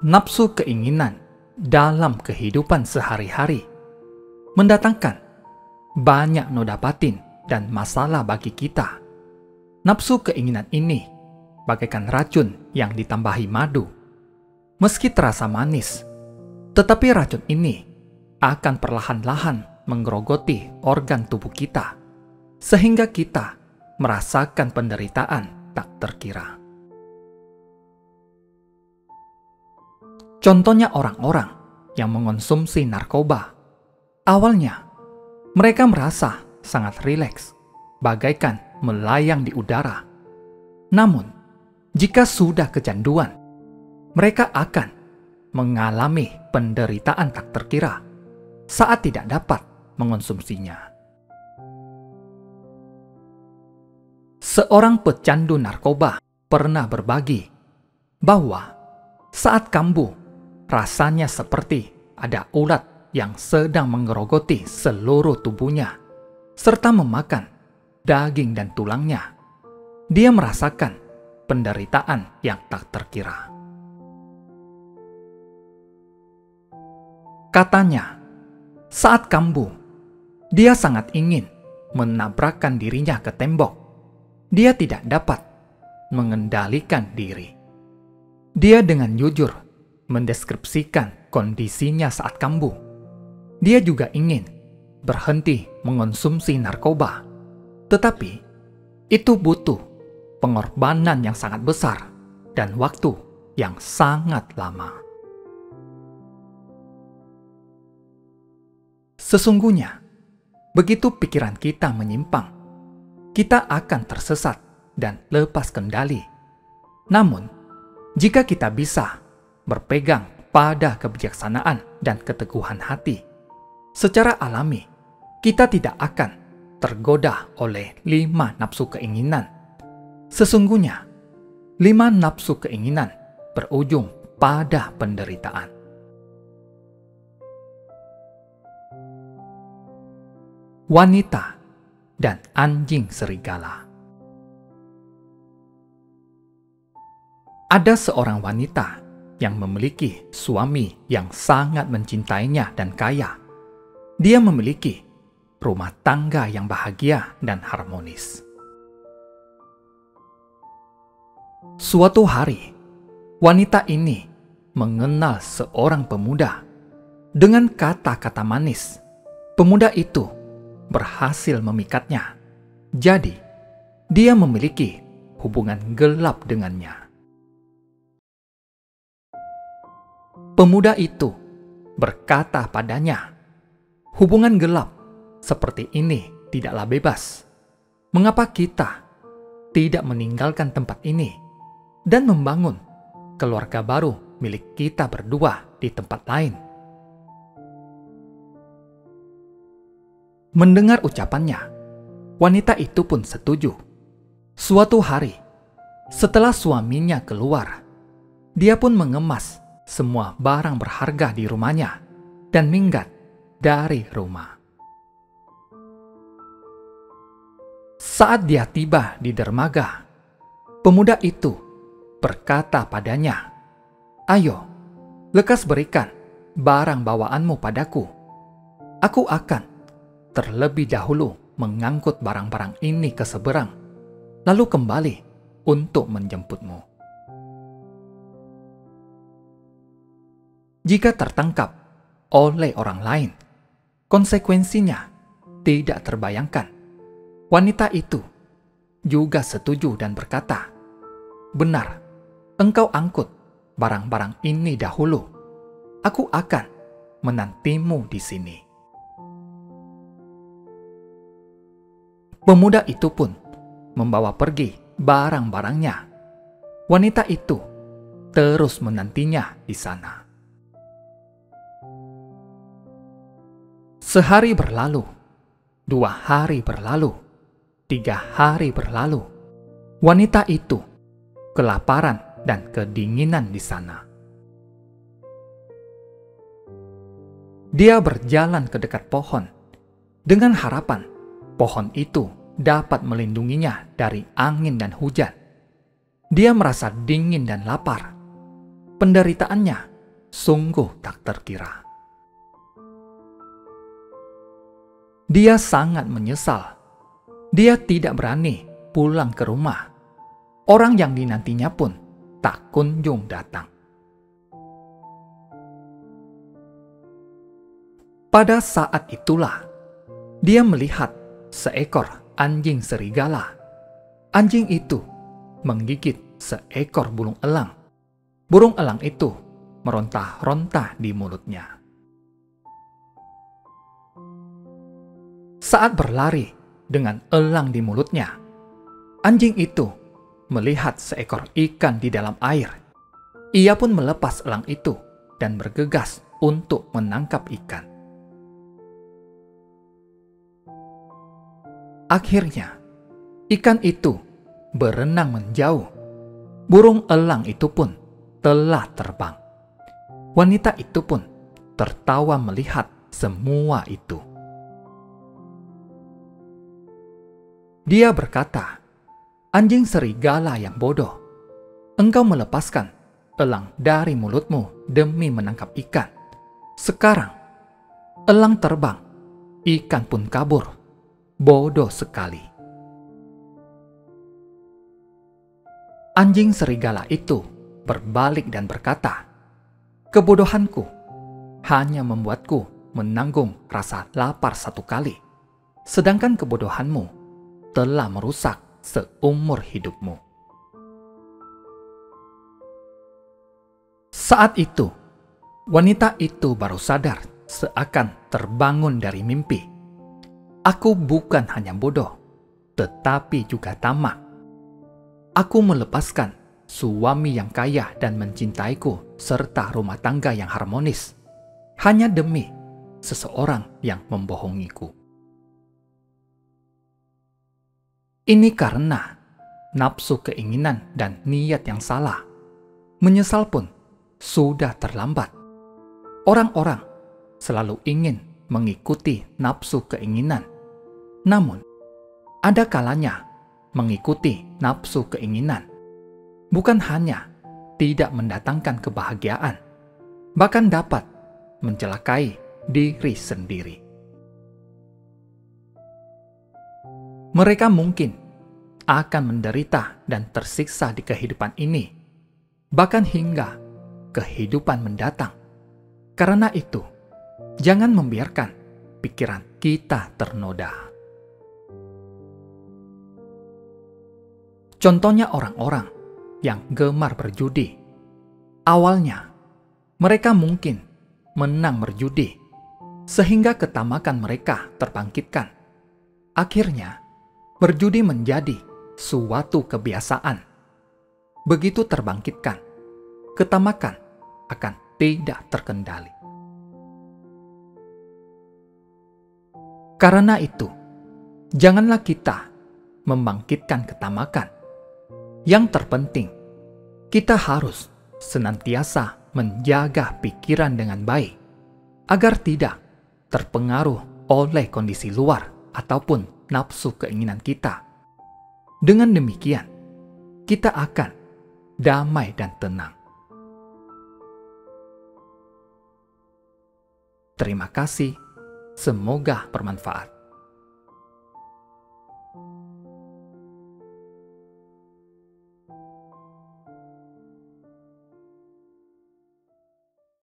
Nafsu keinginan dalam kehidupan sehari-hari mendatangkan banyak noda batin dan masalah bagi kita. Nafsu keinginan ini bagaikan racun yang ditambahi madu. Meski terasa manis, tetapi racun ini akan perlahan-lahan menggerogoti organ tubuh kita, sehingga kita merasakan penderitaan tak terkira. Contohnya orang-orang yang mengonsumsi narkoba. Awalnya, mereka merasa sangat rileks, bagaikan melayang di udara. Namun, jika sudah kecanduan, mereka akan mengalami penderitaan tak terkira saat tidak dapat mengonsumsinya. Seorang pecandu narkoba pernah berbagi bahwa saat kambuh, rasanya seperti ada ulat yang sedang menggerogoti seluruh tubuhnya, serta memakan daging dan tulangnya. Dia merasakan penderitaan yang tak terkira. Katanya, saat kambuh, dia sangat ingin menabrakkan dirinya ke tembok. Dia tidak dapat mengendalikan diri. Dia dengan jujur mendeskripsikan kondisinya saat kambuh. Dia juga ingin berhenti mengonsumsi narkoba, tetapi itu butuh pengorbanan yang sangat besar dan waktu yang sangat lama. Sesungguhnya, begitu pikiran kita menyimpang, kita akan tersesat dan lepas kendali. Namun, jika kita bisa berpegang pada kebijaksanaan dan keteguhan hati, secara alami kita tidak akan tergoda oleh 5 nafsu keinginan. Sesungguhnya, 5 nafsu keinginan berujung pada penderitaan. Wanita dan anjing serigala. Ada seorang wanita yang memiliki suami yang sangat mencintainya dan kaya. Dia memiliki rumah tangga yang bahagia dan harmonis. Suatu hari, wanita ini mengenal seorang pemuda. Dengan kata-kata manis, pemuda itu berhasil memikatnya. Jadi, dia memiliki hubungan gelap dengannya. Pemuda itu berkata padanya, "Hubungan gelap seperti ini tidaklah bebas. Mengapa kita tidak meninggalkan tempat ini dan membangun keluarga baru milik kita berdua di tempat lain?" Mendengar ucapannya, wanita itu pun setuju. Suatu hari, setelah suaminya keluar, dia pun mengemas semua barang berharga di rumahnya dan minggat dari rumah. Saat dia tiba di dermaga, pemuda itu berkata padanya, "Ayo, lekas berikan barang bawaanmu padaku. Aku akan terlebih dahulu mengangkut barang-barang ini ke seberang, lalu kembali untuk menjemputmu." Jika tertangkap oleh orang lain, konsekuensinya tidak terbayangkan. Wanita itu juga setuju dan berkata, "Benar, engkau angkut barang-barang ini dahulu. Aku akan menantimu di sini." Pemuda itu pun membawa pergi barang-barangnya. Wanita itu terus menantinya di sana. Sehari berlalu, 2 hari berlalu, 3 hari berlalu. Wanita itu kelaparan dan kedinginan di sana. Dia berjalan ke dekat pohon dengan harapan pohon itu dapat melindunginya dari angin dan hujan. Dia merasa dingin dan lapar. Penderitaannya sungguh tak terkira. Dia sangat menyesal. Dia tidak berani pulang ke rumah. Orang yang dinantinya pun tak kunjung datang. Pada saat itulah, dia melihat seekor anjing serigala. Anjing itu menggigit seekor burung elang. Burung elang itu merontah-rontah di mulutnya. Saat berlari dengan elang di mulutnya, anjing itu melihat seekor ikan di dalam air. Ia pun melepas elang itu dan bergegas untuk menangkap ikan. Akhirnya, ikan itu berenang menjauh. Burung elang itu pun telah terbang. Wanita itu pun tertawa melihat semua itu. Dia berkata, "Anjing serigala yang bodoh, engkau melepaskan elang dari mulutmu demi menangkap ikan. Sekarang, elang terbang, ikan pun kabur. Bodoh sekali." Anjing serigala itu berbalik dan berkata, "Kebodohanku hanya membuatku menanggung rasa lapar satu kali, sedangkan kebodohanmu telah merusak seumur hidupmu." Saat itu, wanita itu baru sadar seakan terbangun dari mimpi. Aku bukan hanya bodoh, tetapi juga tamak. Aku melepaskan suami yang kaya dan mencintaiku serta rumah tangga yang harmonis hanya demi seseorang yang membohongiku. Ini karena nafsu keinginan dan niat yang salah. Menyesal pun sudah terlambat. Orang-orang selalu ingin mengikuti nafsu keinginan. Namun, ada kalanya mengikuti nafsu keinginan bukan hanya tidak mendatangkan kebahagiaan, bahkan dapat mencelakai diri sendiri. Mereka mungkin akan menderita dan tersiksa di kehidupan ini, bahkan hingga kehidupan mendatang. Karena itu, jangan membiarkan pikiran kita ternoda. Contohnya orang-orang yang gemar berjudi. Awalnya, mereka mungkin menang berjudi, sehingga ketamakan mereka terbangkitkan. Akhirnya, berjudi menjadi suatu kebiasaan. Begitu terbangkitkan, ketamakan akan tidak terkendali. Karena itu, janganlah kita membangkitkan ketamakan. Yang terpenting, kita harus senantiasa menjaga pikiran dengan baik agar tidak terpengaruh oleh kondisi luar ataupun nafsu keinginan kita. Dengan demikian, kita akan damai dan tenang. Terima kasih, semoga bermanfaat.